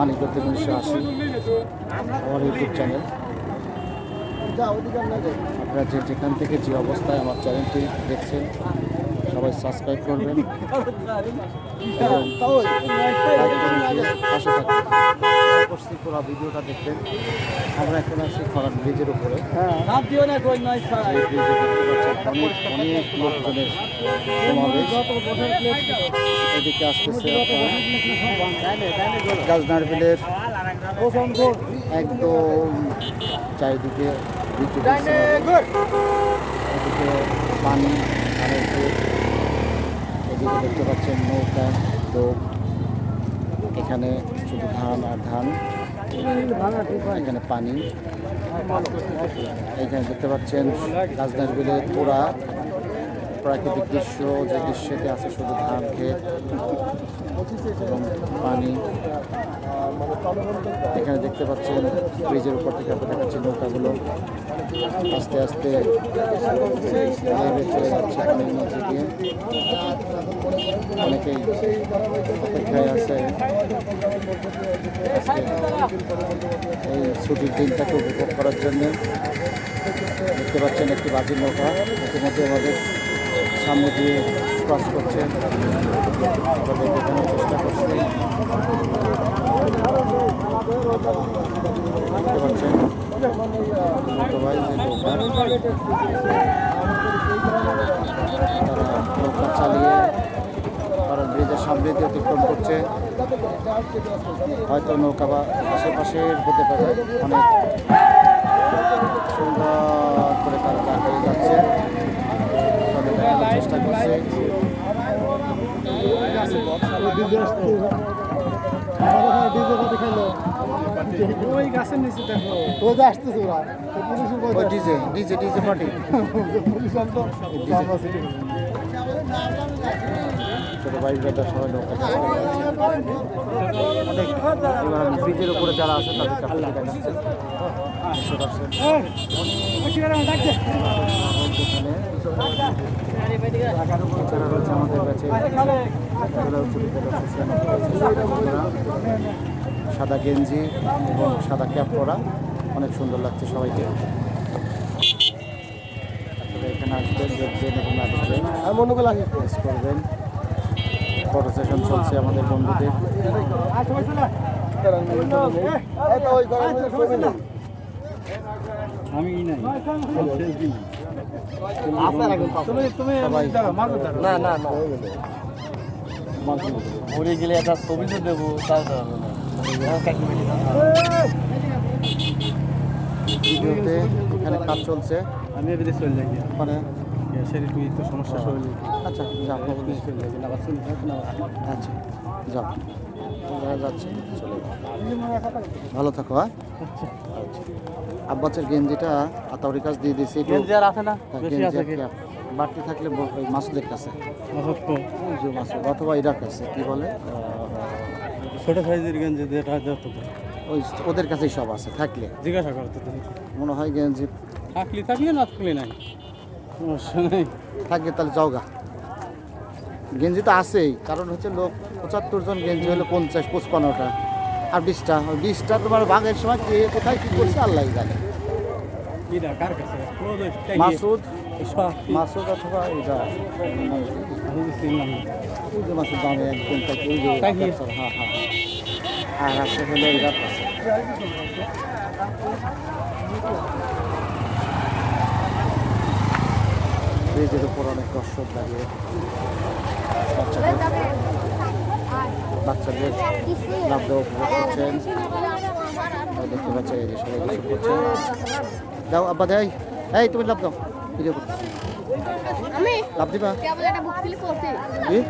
মানিকগঞ্জ 1980 আমার YouTube channel. আপনারা যেখান থেকে যে অবস্থায় আমার চ্যানেলটি দেখছেন সবাই সাবস্ক্রাইব করবেন এবং পাশে থাকবেন। পুরো ভিডিওটা দেখবেন। আমরা এখন আছি খরান ব্রিজের উপরে। অনেক লোকজনের সমাবেশ। এদিকে আসতেছে গাজনার বিলের একদম চারিদিকে এদিকে পানি আর এদিকে দেখতে পাচ্ছেন নৌকা লোক। এখানে শুধু ধান আর ধান, এখানে পানি। এখানে দেখতে পাচ্ছেন গাজনার বিলের পুরা প্রাকৃতিক দৃশ্য, যে দৃশ্যতে আছে শুধু ধান ক্ষেত এবং পানি। এখানে দেখতে পাচ্ছেন ব্রিজের উপর থেকে দেখা যাচ্ছে নৌকাগুলো আস্তে আস্তে চলে যাচ্ছে পানির মধ্যে দিয়ে। অনেকেই অপেক্ষায় আছে এই ছুটির দিনটাকে উপভোগ করার জন্য। দেখতে পাচ্ছেন একটি বাজির নৌকা ইতিমধ্যে আমাদের সামনে দিয়ে ক্রস করছে, দেখানোর চেষ্টা করছে। দেখতে পাচ্ছেন ভাই যে নৌকা, তারা নৌকা চালিয়ে তারা ব্রিজের সামনে দিয়ে অতিক্রম করছে। হয়তো নৌকা বা আশেপাশে হতে পারে, অনেক সুন্দর করে তারা চালিয়ে যাচ্ছে, দেখানোর চেষ্টা করছে। ডিজে ডিজে ডিজে পার্টি ছোট ভাই ব্রাদার সবাই নৌকা অনেক ব্রিজের উপরে যারা আছে তাদেরকে আপনারা দেখাচ্ছেন। সাদা গেঞ্জি এবং সাদা ক্যাপ পরা, অনেক সুন্দর লাগছে সবাইকে। আপনারা এখানে আসবেন, দেখবেন এবং না দেখবেন করবেন। ফটো সেশন চলছে আমাদের বন্ধুদের। আমি মরে গেলে একটা ছবি তো দেবো, এখানে কাজ চলছে। আমি এবারে চলে যাই মানে তুই তো সমস্যা শরীর। আচ্ছা যাও, আচ্ছা যাও, যাচ্ছে চলে ভালো থাকো। হ্যাঁ আব্বাসের গেঞ্জিটা আতাউরির কাছে দিয়ে দিয়েছি। গেঞ্জি আর আছে না, বাড়তি থাকলে ওই মাসুদের কাছে, মাসুদ অথবা এটার কাছে কি বলে ছোট সাইজের গেঞ্জি ওই ওদের কাছেই সব আছে। থাকলে জিজ্ঞাসা করতে মনে হয় গেঞ্জি থাকলে না থাকলে নাই থাকলে তাহলে যাওগা। গেঞ্জি তো আছেই, কারণ হচ্ছে লোক 75 জন, গেঞ্জি হলো 50-55টা আর 20টা তোমার ভাগের সময় কে কোথায় কি করছে আল্লাহ জানে। মাসুদ মাসুদ অথবা এটা মাসুদ দামে একদম হ্যাঁ হ্যাঁ। আর আছে হলো এটার কাছে ব্রিজের উপর অনেক দর্শক দাঁড়িয়ে বাচ্চাদের লাভ দেওয়া উপভোগ করছেন। দেখতে পাচ্ছেন এই যে সবাই কিছু করছেন। দাও আব্বা দেয়, এই তুমি লাভ দাও, ভিডিও করতে লাভ দিবা এই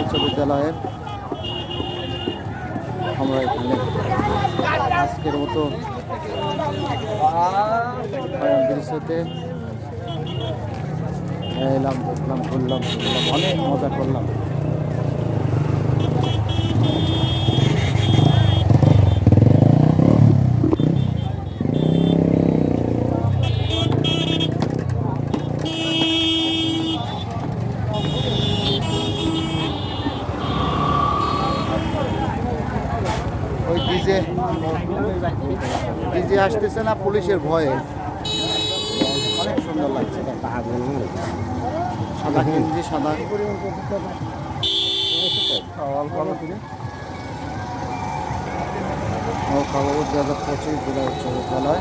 উচ্চ বিদ্যালয়ের আমরা এখানে আজকের মতো দৃশ্যতে এলাম, দেখলাম, ঘুরলাম, অনেক মজা করলাম। ওই ডিজে আসতেছে না পুলিশের ভয়ে, অনেক সুন্দর লাগছে। সাদা গেঞ্জি, সাদা খবর দাদা প্রচুর জেলা উচ্চ বিদ্যালয়।